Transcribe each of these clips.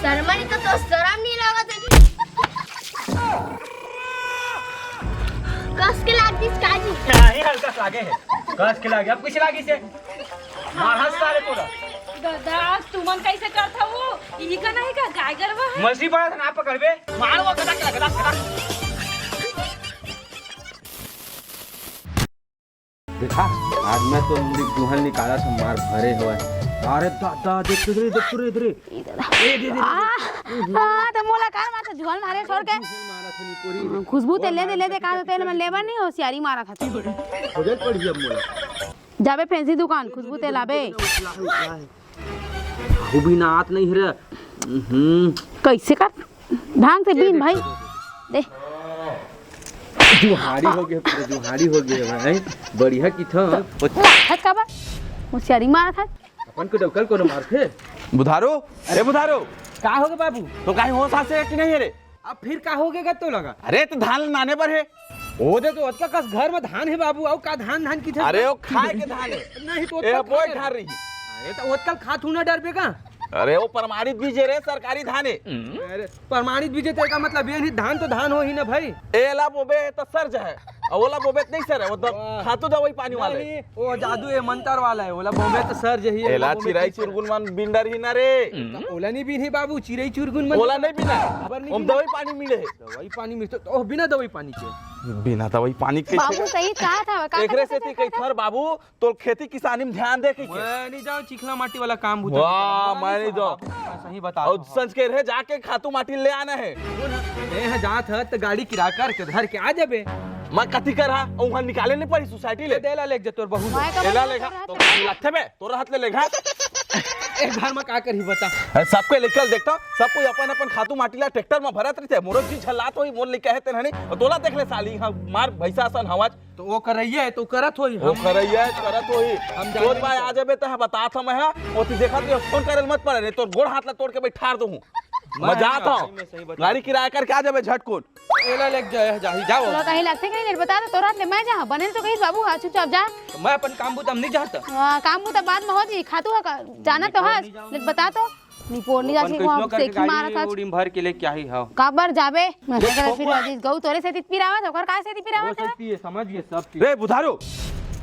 शर्मा नहीं तो शर्म नहीं लागत है। कस के लाग दिस काजी नहीं हल्का लागे है कस के लागे अब कुछ लागी से मार सारे पूरा दादा तुमन कैसे करता वो यही का नहीं का गाय गरवा मछली पड़ा था ना पकड़बे मार वो गदा गदा गदा देखा आज मैं तो गुहल निकाला था मार भरे हुआ। अरे दादा देख रे इधर ए दे तो मोला कार माथा झोल मारे छोड़ के खुशबू तेल दे का तेल में लेबर नहीं होशियारी मारा था हो जाए पड़ी अब मोला जाबे फैंसी दुकान खुशबू तेल आबे हो भी ना आत नहीं रे कैसे कर ढंग से बीन भाई दे जुहाड़ी हो गया पूरा जुहाड़ी हो गया भाई बढ़िया की था हट का बा होशियारी मारा था अपन को डकल को मार थे बुधारो अरे बुधारो का हो गया बाबू तो कहीं होश हाथ से कि नहीं है रे अब फिर का हो गया तो लगा अरे तो धान लाने पर है ओ दे तो अतका कस घर में धान है बाबू और का धान की था अरे वो खाए के धान है नहीं तो ए बोय खा रही अरे तो ओतकल खात हूं ना डर बेगा अरे वो प्रमाणित बीज है रे सरकारी धान है अरे प्रमाणित बीज तो का मतलब ये नहीं धान तो धान हो ही ना भाई एला बोबे तो सर्ज है और ओला बोबे नहीं सर है वो तो खातू दवाई पानी वाला है ओ जादू ये मंत्र वाला है ओला बॉम्बे तो सर जही है एला चिराई चुरगुन मन बिंडर ही ना रे ओला नहीं भी नहीं बाबू चिराई चुरगुन मन ओला नहीं बिना हम दवाई पानी मिले है दवाई पानी में तो बिना दवाई पानी के बिना दवाई पानी के बाबू सही कहा था का एकरे से कई थर बाबू तो खेती किसानी में ध्यान दे के मैं नहीं जाऊं चिकना माटी वाला काम भूत वाह मैं नहीं जाऊं सही बता और संज के रहे जाके खातू माटी ले आना है ए जात है तो गाड़ी किराया कर के घर के आ जाबे मैं कथी कर रहा और वहां निकाले नहीं पड़ी सोसाइटी ले देला लेके तोर बहू एला लेगा तो लट्ठे में तोरा हाथ ले लेगा एक घर में का कर ही बता सबके लेकर देखता सब कोई अपन अपन खातू माटीला ट्रैक्टर में भरत रहते मोरो जी झल्लात होई मोर लेके कहते नहीं और तोला देख ले साली हां मार भैसा सन हवाज तो वो कर रही है तो करत होई वो करैया करत होई हम रोज भाई आ जाबे त बतात हम है ओती देखत फोन करल मत पड़े तो गोड़ हाथ ला तोड़ के बैठार दूं मजात हूं गाड़ी किराया करके आ जाबे झटकुन एला लेके जाही जाओ तोरा कहीं लगते कहीं नहीं बता दे तोरा ले मैं जा बने तो कहीं बाबू हां चुपचाप जा मैं अपन काम बुतम नहीं जाता काम तो बाद में हो जी खातू का जाना तो है लेकिन बता तो निपोर नहीं जासी वहां से की मारा था उड़ी भर के लेके आई हां काबर जाबे मैं कर फिर अजीज गऊ तोरे से तित पिरावत ओकर का से तित पिरावत है समझ गए सब चीज रे बुधारो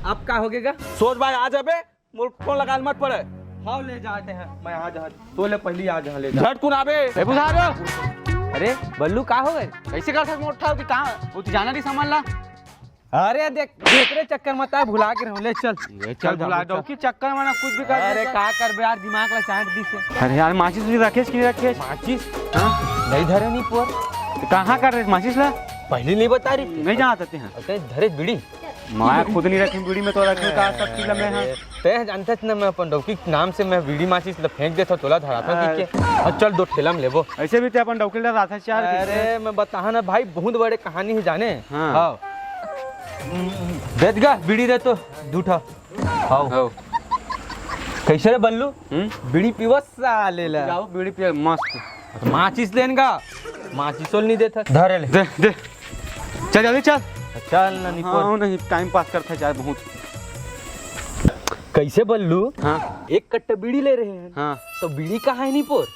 अब का हो गएगा सोच भाई आ जाबे मोर फोन लगा मत पड़े हां ले जाते हैं मैं आ जा तो ले पहली आ जा ले झटकुन आबे रे बुधारो अरे बल्लू का हो गए कैसे कर सकते मोटा कि कहां वो तो जाना नहीं सामान ला अरे देख रे चक्कर मत आ भुला के ले चल चल भुला दो कि चक्कर में ना कुछ भी कर अरे का कर यार दिमाग ला चाट दी से अरे यार माचिस भी रखेस कि नहीं रखेस माचिस हां नहीं धरे नहीं पोर कहां कर रहे माचिस ला पहले नहीं बता रही नहीं जानते हैं अरे धरे बीड़ी मैं खुद नहीं रखी बीड़ी में तो रखने का सब चीज मैं हां ते जानते न मैं अपन डौकी नाम से मैं बीड़ी माचिस फेंक देता तोला धराता कि के और चल दो ठेला में लेबो ऐसे भी ते अपन डौकी ला था चार अरे मैं बता ना भाई बहुत बड़े कहानी है जाने हां देगा बीड़ी दे तो दूठा हां कैसे रे बल्लू बीड़ी पीवस साले ला जाओ बीड़ी पिए मस्त माचिस लेनगा माचिसोल नहीं देता धरे ले दे दे चल जल्दी चल चल ना नहीं हां नहीं टाइम पास करता चाहे बहुत कैसे बल्लू हां एक कट्टा बीड़ी ले रहे हैं हां तो बीड़ी कहाँ है नहीं पोर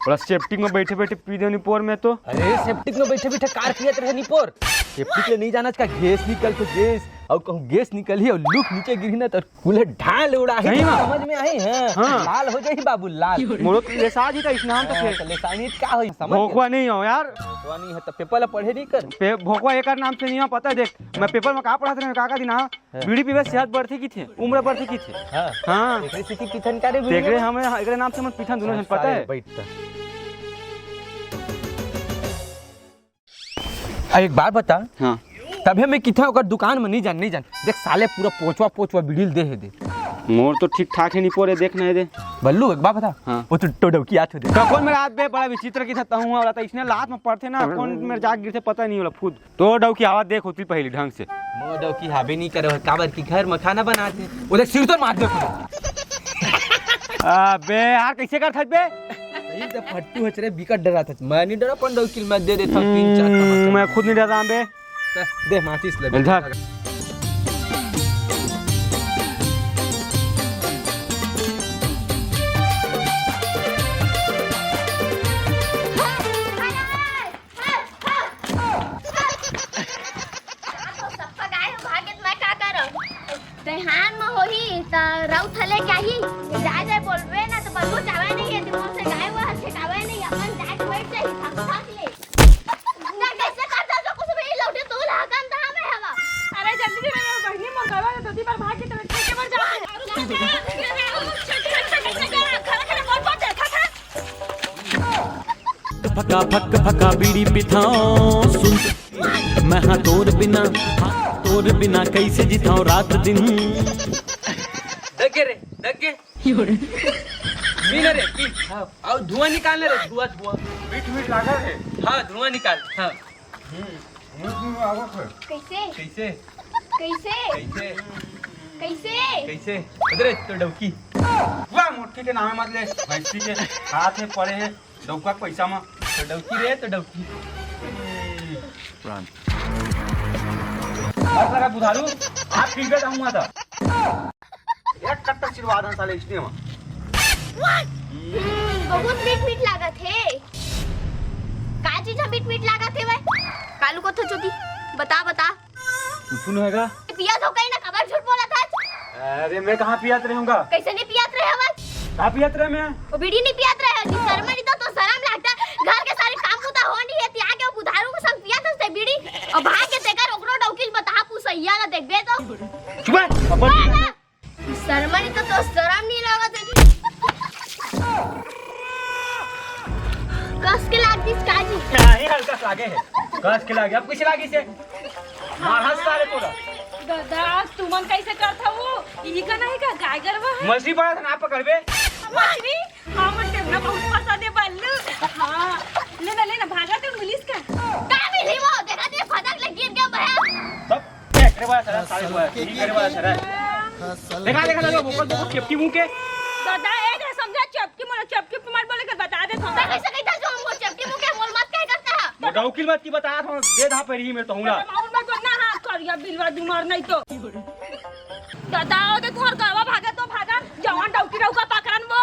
बड़ा सेफ्टी में बैठे बैठे पी दे निपोर में तो अरे सेफ्टिक में बैठे बैठे कार पियत रहे निपोर सेफ्टिक ले नहीं जाना का गैस निकल तो गैस और कहूँ गैस निकली और लुक नीचे गिरी ना तो कूलर ढाल उड़ा है समझ में आई है लाल हो जाए बाबू लाल मोरो ले साज ही का स्नान तो फिर लेसानी का होई समझ भोकवा नहीं हो यार भोकवा नहीं है तो पेपर पढ़े नहीं कर भोकवा एक नाम से नहीं हो पता देख मैं पेपर में का पढ़ा था का दिन हां बीड़ी पीवे सेहत बढ़ती की थे उम्र बढ़ती की थे हां एकरे से की पिथन करे देख रहे हमें एकरे नाम से मत पिथन दोनों जन पता है बैठता एक बात बता हां तभी मैं किथा ओकर दुकान में नहीं जान देख साले पूरा पोचवा बीड़ी दे मोर तो ठीक ठाक है नहीं पोरे देखना है दे बल्लू एक बात बता हाँ। वो तो डौकी आत दे कौन मेरा हाथ बे बड़ा विचित्र की था हूं वाला था इसने लात में पड़ते ना कौन मेरे जाग गिरते पता नहीं होला खुद तो डौ की आवाज देख होती पहली ढंग से मो डौकी हाबे नहीं करे काबर की घर में खाना बनाते वो देख सिर तो मार दे अबे यार कैसे कर थक बे ये तो फट्टू हचरे बिकट डरा था मैं नहीं डरा पण डौकी मैं दे देता 3-4 मैं खुद नहीं डरा बे दे माचिस ले इधर फका फक फका बीड़ी पिथाओ सुन मैं हाँ तोर बिना कैसे जिताऊं रात दिन। दगे रे दगे पीने रे पी। हाँ और धुआं निकालने रे धुआं मीठ मीठ लागा है। हाँ धुआं निकाल। हाँ कैसे कैसे कैसे कैसे कैसे कैसे उधर तो डौकी वाह मुट्ठी के नामे मत ले भैंसी के हाथ में पड़े हैं डौका के पैसा में। तो डौकी रे तो डौकी। बस लगा बुधारू आप पी गए हुआ था एक कट्टा चिरवा था साले इसने में। बहुत मीठ मीठ लागत है। का चीज है मीठ मीठ लागत है भाई? कालू को तो चोटी बता बता। सुन होगा पिया तो कहीं ना खबर झूठ बोला था। अरे मैं कहाँ पियात रहूंगा? कैसे नहीं पियात रहे हवा? कहाँ पियात रहे मैं? वो बीड़ी नहीं पियात रहे जी शर्म नहीं तो शर्म लगता। घर के सारे काम होता हो नहीं है त्याग के बुधारू के संग पियात से बीड़ी और भाग के देकर ओकरो डौकिल बता पुसैया ना देखबे तो चुप है अपन शर्म नहीं तो शर्म नहीं लागत है। कस के लाग दिस काजी नहीं हल्का सा लागे है कस के लागे अब किसे लागी से मार हंस सारे तोरा दादा तुमन कैसे करता वो ई का नहीं का गाय गरवा है मछली पड़ा था ना पकड़बे मछली हां मटे ना बहुत पसंद है बल्लू। हां लेना भागा तो पुलिस का का मिली वो देखा दे फटक ले गिर गया भया सब करे वाला सारा साले हुआ ठीक करे वाला सारा देखा लगा बोकल बोकल चपटी मुंह के दादा ए दे समझा चपकी मार बोले कर बता दे थोड़ा कैसे कहता जो हमको चपटी मुंह के मोल मत कह करता है। वो डौकिल मत की बता था दे धा पे रही मैं तो हूं ना माउन में तो ना हाथ कर या बिलवा दुमार नहीं तो दादा ओ दे तोर गरवा भागा तो भागा जवान डौकी रहुका पकड़न वो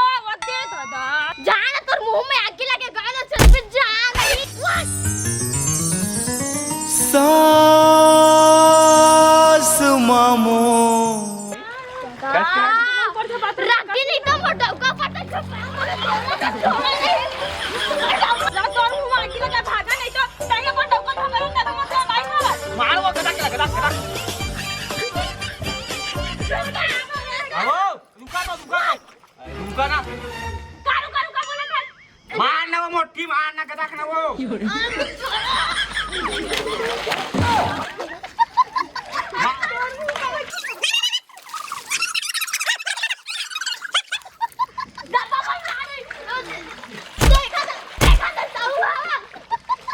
दे दादा जान तोर मुंह में आग लगे गाना चल पे जा नहीं सास मामो रखी नहीं तो मोटा का पता तोर मुंह आगे लगा भागा नहीं तो तेरे को डौका खबर होता तो मत मार मार मार वो गदा आओ रुका ना का बोले था मार ना वो मोटी मार ना गदा ना वो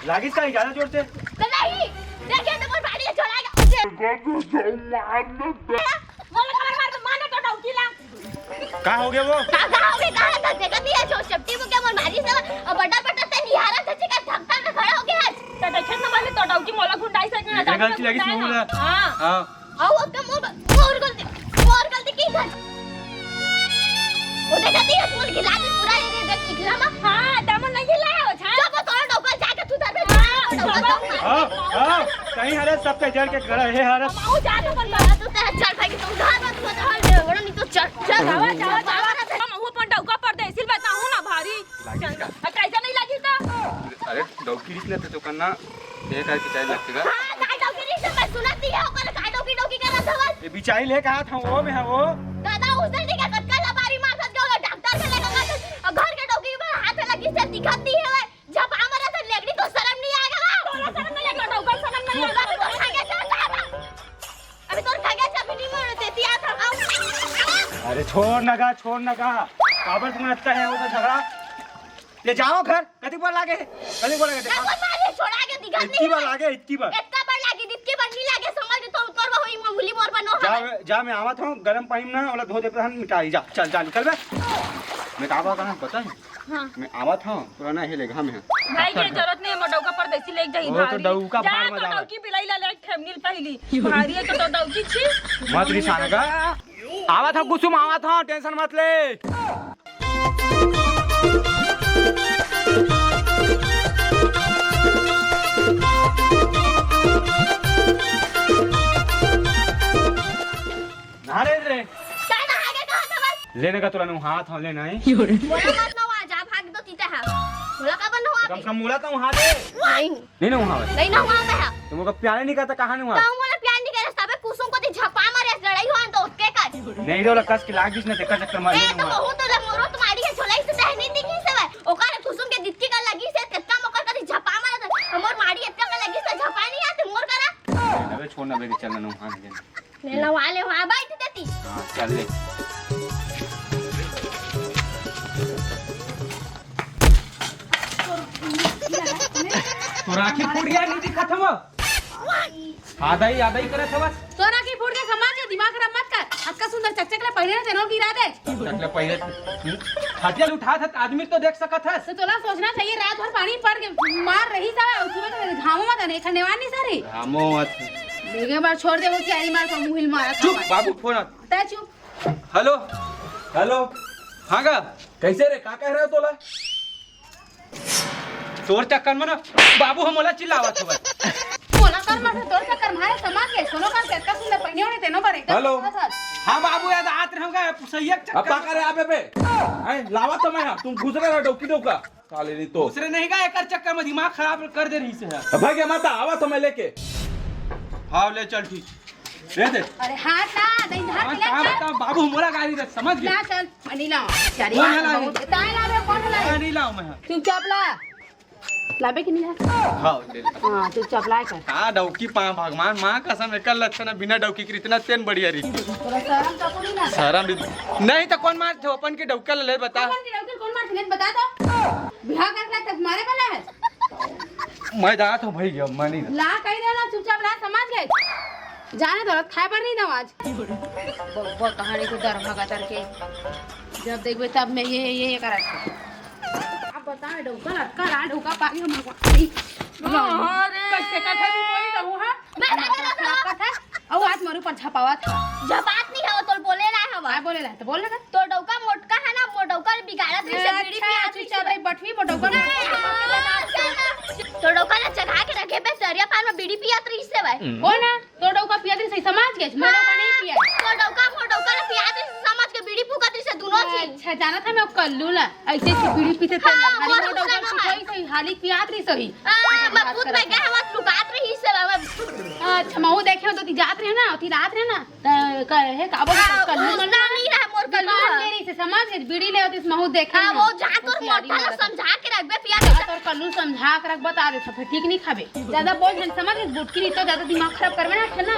लागिस का ज्यादा जोर से नहीं देखिए तो कोई बाड़ी छोड़ाएगा बोले खबर मारने तो डौकी ला का हो गया वो काका हो गए कहां तक देखा दिया जो चपटी मुंह के मोल मारी से और बड़ा से निहारा से चिका धक्का में खड़ा हो गया तो देखे ना वाले तो डौकी मोला गुंडाई से ना ये गलती लगी सुन ला हां हां आओ अब का और गलती की था वो देखा दिया मोल खिला के पूरा ये देख निकला ना हां दम नहीं लाया छा जब तो डोका जाके तू दर हां कहीं हरे सब पे जड़ के खड़ा है हरे माऊ जाके बन गया तू तेरा चल भाई तू उधार मत तू उधार बड़ा नहीं तो चल जावा हम अपन डौका पर दे सिल बताऊं ना भारी कैसा नहीं लगी तो अरे डौकी रिसने तो करना ये करके चाहिए लगेगा हां गाय डोकी नहीं से मैं सुनाती है ओकर गाय डोकी कर रहा था ये बिचाई ले कहा था वो में है वो दादा उस दिन के कटका बारी मार सक गयो डॉक्टर से लगा और घर के डोकी में हाथ लगी से दिखाती है जब हमारा से लेगड़ी तो शर्म नहीं आएगा तोला शर्म नहीं आएगा डौका शर्म नहीं आएगा अभी तो खा गया चपटी में देती आ था अरे छोड़ नगा काबर तुम्हें अच्छा है वो तो झगड़ा ले जाओ घर कति बार लागे देखा मारे छोड़ा के दिखाती इतनी बार लागे इतनी बार इतना बार लागी इतनी बार नहीं लागे समझ के तो तोर होई मूली मोर बनो जा मैं आवत हूं गरम पानी में ना ओला धो दे प्रधान मिटाई जा चल निकल बे मैं का बात करना पता है हां मैं आवत हूं पुराना हेले घाम है भाई ये जरूरत नहीं है मडौका पर देसी ले जाई वो तो डौका भाड़ में जावे डौकी पिलाई ला ले फैमिली पहली भारी है तो डौकी छी मत निशाना का आवत हूं कुसुम आवत हूं टेंशन मत ले रे चाइना आगे कहां था बस लेने का तुरंत हाथ हो लेना है बोला मत ना वहां जा भाग दो तीते है बोला का बन हुआ कम से कम मुला तो वहां दे नहीं ना वहां नहीं ना वहां पे है तुमको प्यारे नहीं कहता कहां नहीं वहां तो बोला प्यार नहीं करे सबे कुसुम को दी झपा मारे लड़ाई हुआ तो उसके का नहीं रे कस के लागिस ने देखा चक्कर मार ए तो बहुत तो मोरो तुम्हारी है छोलाई से नहीं दिखी से ओकर कुसुम के दित्ती का लगी से कितना फोन ना बेके चलना वहां ले लवा ले वहां बैठ देती। हां चल ले तो राखी फूट गया नहीं दिखा था वो आधा ही करे था बस तो राखी फूट के समाज के दिमाग खराब मत कर। हक्का सुंदर चकचक ले पहले तेनो गिरा दे। चकले पहले हथियार उठा था आदमी तो देख सकत है। तो तोला सोचना चाहिए रात भर पानी पड़ के मार रही था सुबह तो घामो मत नहीं खनेवान नहीं सारे हमो मत देखे बार छोड़ दे वो चारी मार का मुहिल मारा था। चुप बाबू फोन ता चुप। हेलो हेलो हाँ गा कैसे रे का कह रहे हो तोला तोर चक्कर में ना बाबू हम मोला चिल्लावत हो मोला कर मार तोड़ चक्कर मारे समाज के सोनो का चक्का सुंदर पहने होने तेनो पर एकदम हेलो। हाँ बाबू याद आत रहूंगा सही अब का करे आप पे लावा तो मैं तुम घुस रहे हो डौकी डौका साले नहीं तो दूसरे नहीं का एक चक्कर में दिमाग खराब कर दे रही से है भाई माता आवा तो मैं लेके हाँ ले चल ठीक दे दे अरे हाथ ना नहीं हाथ ले हाँ चल बता बाबू मोला गाड़ी दे समझ गया ना चल मनी लाओ चारी कौन है लाई? बहुत ताई ला रे कौन ला नहीं लाऊं मैं चुपचाप ला लाबे कि नहीं ला हां ले हां चुपचाप ला कर हां डौकी पा भगवान मां कसम एकल लक्षण बिना डौकी के इतना तेन बढ़िया रही तोरा शरम तो कोनी ना शरम नहीं तो कौन मार थे अपन के डौका ले बता कौन की डॉक्टर कौन मार थने बता दो बिहार करना तक मारे वाला है मैं जात हूं भाई गया मैं नहीं ला कहीं रहना चुपचाप ला समझ गए जाने दो खाए पर नहीं दो आज वो कहानी को डर भगा कर के जब देखबे तब मैं ये करा आप बताएं डौका लटका ला डौका पानी हम लोग कैसे कथा भी कोई कहूं हां मैं नहीं करा था। कथा और आज मारू पर छपावा था जब बात नहीं है तो बोले रहा हवा काय बोले ला तो बोल ना तो डौका मोटका है ना मोटका बिगाड़त रही से बीड़ी अच्छा पिया चुपचाप रे बटवी मोटौका तो डौका ना चढ़ा के रखे पे सरिया पान में बीड़ी पियात रही से भाई हो ना तो डौका पिया दे सही समझ गए मोटौका नहीं पिया तो डौका मोटका ना पियात रही से समझ के बीड़ी फूकत रही से दोनों चीज अच्छा जाना था मैं कल्लू ला ऐसे से बीड़ी पीते थे हाँ, हाली वो मोटौका दूसरा सिखाई सही हाली पियात रही सही मैं खुद में क्या हवा लुकात रही से अच्छा महू देखे तो ती जात रहे ना ती रात रहे ना कहे का बोल कल्लू ना नहीं रहा मोर कल्लू तेरी से समझ गए बीड़ी ले होती महू देखे हां वो जा तो मोटा ना समझा के रखबे पिया और कल्लू समझा कर रख बता रहे सब ठीक नहीं खाबे ज्यादा बोल जन समझ गए बुटकी नहीं तो ज्यादा दिमाग खराब करवे ना ना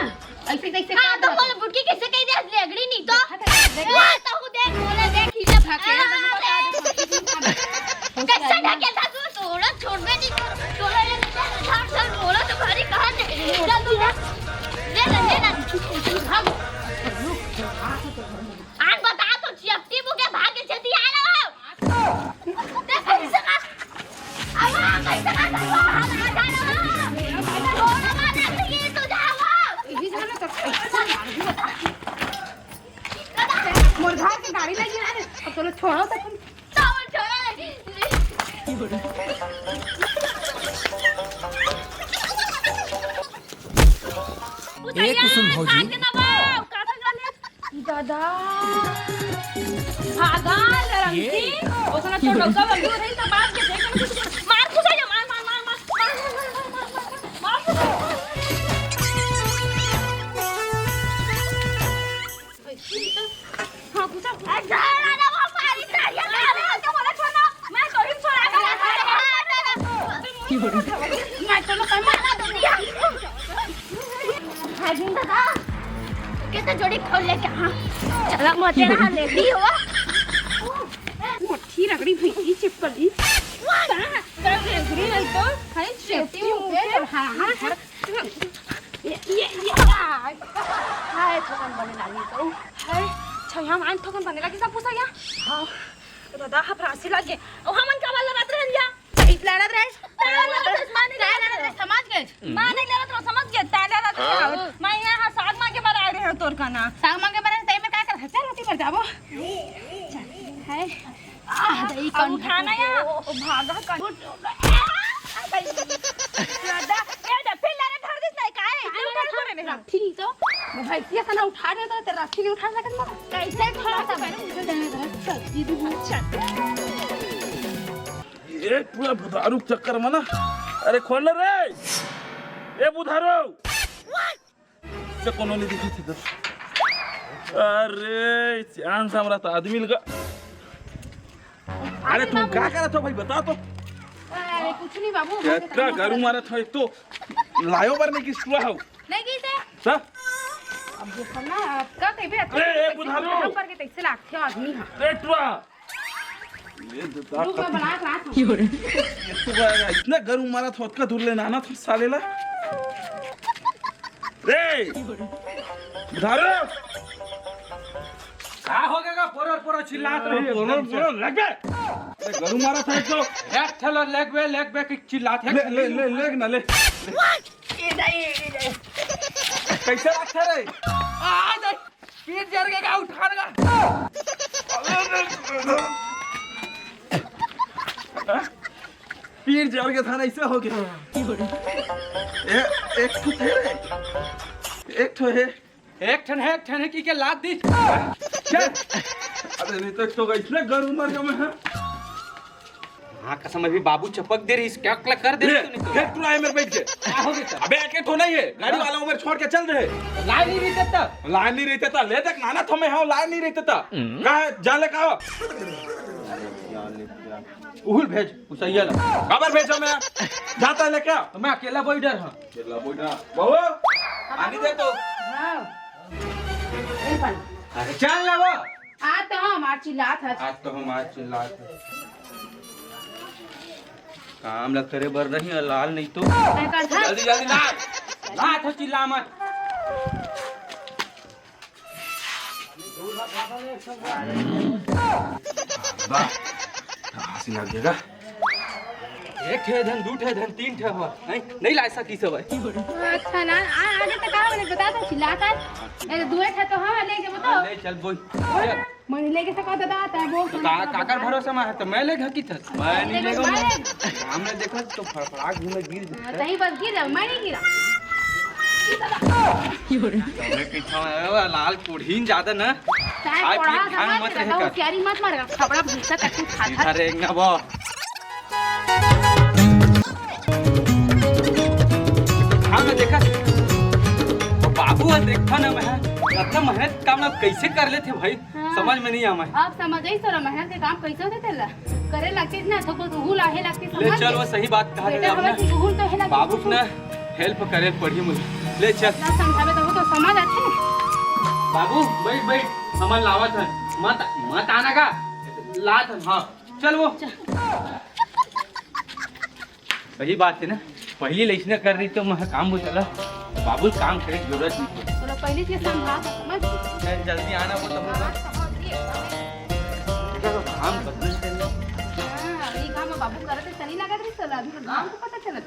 ऐसे कैसे हां तो बोले बुटकी कैसे कह दे लगड़ी नहीं तो तो हूं देख बोले देख ही जब ढके कैसे ढके था तू थोड़ा छोड़बे नहीं थोड़ा ये छाड़ बोला तो भारी कहां ने चल तू ले ले हम आज बता तो चिपटी बुके भागे छती आ रहा देख कैसे का अब कैसे का हम आ जाना रोना मार ये तो जाओ यही जाना तो मोर घर के गाड़ी लगी ना अब तो छोड़ो तक एक कुसुम भौजी दादा भागाल रंगी ओसना तो डौका बंदू रही तो बात के देख मार खुसा जा मार हां खुसा जा ना वो मारी तारिया ना तो बोला छोड़ना मैं तो ही छोड़ा मैं तो कहीं मारा दो दिया हाजिन दादा कितना जोड़ी खोल ले के हां चला मजे ना ले ली हो मोटी रगड़ी भई चिपकली कर रगड़ी नहीं तो खाली सेफ्टी हो गए हां ये हाय थकन बने लगी तो हाय छया मान ठोकन बने लगी सब पूछा या हां दादा हा फ्रांसी लगे ओ हमन का वाला रात रहन जा इतना लड़त रहे समझ गए मां नहीं लेवत रो समझ गए ताला रात मैं यहां साग मां के बारे रहे तोर का ना साग मांगे बने तई में का कर हचा रोटी पर जाबो है दही अब खाना या ओ भागा कर दादा ए फिर लारे धर दिस नहीं काहे उठा करे ने राठी तो भाई ये खाना उठा दे तो राठी के उठा सकत मत कैसे खड़ा था दीदी अच्छा ये पूरा बुधारू चक्कर में ना अरे खोल रे ए बुधारू से कोनो नहीं दिखी थी अरे चांद हमरा तो आदमी लगा अरे तू क्या कर रहा भाई बता तो अरे कुछ नहीं बाबू क्या करूं मारा था एक तो लायो बार नहीं किस हुआ हो नहीं की से सर अब देखो ना का कहिबे ए, बुधारू। हम करके तैसे लागथे आदमी हां एटवा रुक मैं बना रहा हूं इतना गरम मारा था उसका दूर लेना आना था साले ला रे बुधारू का हो गएगा पोरो चिल्लात रही बोलो लग गए गरम मारा था एक तो एक ठेलो लेग बे की चिल्लात है ले ना ले कैसे रखा रे पीर जर के का उठा लगा पीर जड़ के था ना ऐसे हो गया एक ठो थे रे एक ठो है एक ठन है की के लात दी अरे नहीं तो एक तो इतने गरम मार के मैं हां कसम अभी बाबू चपक दे रही क्या कर दे रही तूने एक टुरा है मेरे बैठ के क्या हो गया अबे एक तो नहीं है गाड़ी वाला उधर छोड़ के चल रहे लाइन नहीं रहते तब लाइन नहीं रहते था ले तक नाना थमे हां लाइन नहीं रहते था कहां जाले का उहुल भेज उसैया ला खबर भेजो मैं जाता है लेके तो मैं अकेला बैठर हां चला बोला बहू आनी दे तो हां ए पानी अरे चल ना वो आ तो हम मार चिल्लात है आज तो हम आज चिल्लात है काम लग करे बर नहीं लाल नहीं तो मैं कर था जल्दी जल्दी ला ला तो चिल्ला मत वाह हंसी लगेगा एक ठे धन दू ठे धन तीन ठे हो नहीं ला ऐसा की सब है अच्छा ना आगे तक का मैंने बता था चिल्लाता है दुए था तो हां लेके बताओ ले चल बोल मनी लेके सका दादा आता है बोल काकर भरोसा में है तो मैं ले ढकी था मैं नहीं लेगा लेगा हमने देखा तो फड़फड़ाक घूमे गिर जाता सही बस गिर मैं नहीं गिरा हमने पीछा में लाल कुढ़ीन ज्यादा ना चाहे आज पड़ा भी ध्यान मत समझ रहेगा। तो क्यारी मत मारेगा खबड़ा भूसा तक खा खा अरे ना वो हाँ मैं देखा वो बाबू है देखा ना मैं इतना मेहनत काम आप कैसे कर लेते भाई हाँ। समझ में नहीं आ मैं आप समझ आई तो मेहनत के काम कैसे होते तेला करे लगती ना तो को हुल आहे लगती ले समझ चल वो सही बात कहा बेटा आपने हमें हुल तो है लगती बाबू ने हेल्प करे पड़ी मुझे ले चल ना समझावे तो वो तो समझ आते बाबू बैठ बैठ सामान लावत है मत मत आना का लात है हाँ चल वो वही बात है ना पहली लैसने कर रही तो मैं काम वो चला बाबू काम करे की जरूरत नहीं तो पहले से समझा समझ चल जल्दी आना वो तो काम बदल से हां ये काम बाबू करते तनी लगा रही चला अभी काम को पता चला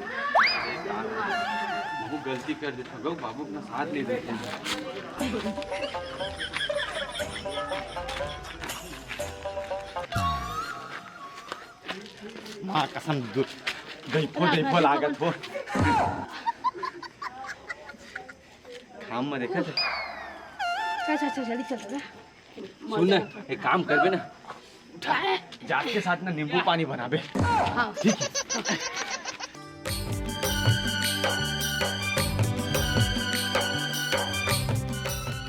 बाबू गलती कर देता गो बाबू अपना साथ ले देते माँ कसम गई फो लागत हो काम में देखा था चल जल्दी चल रहा सुन ना एक काम करबे ना जात के साथ ना नींबू पानी बनाबे हां ठीक है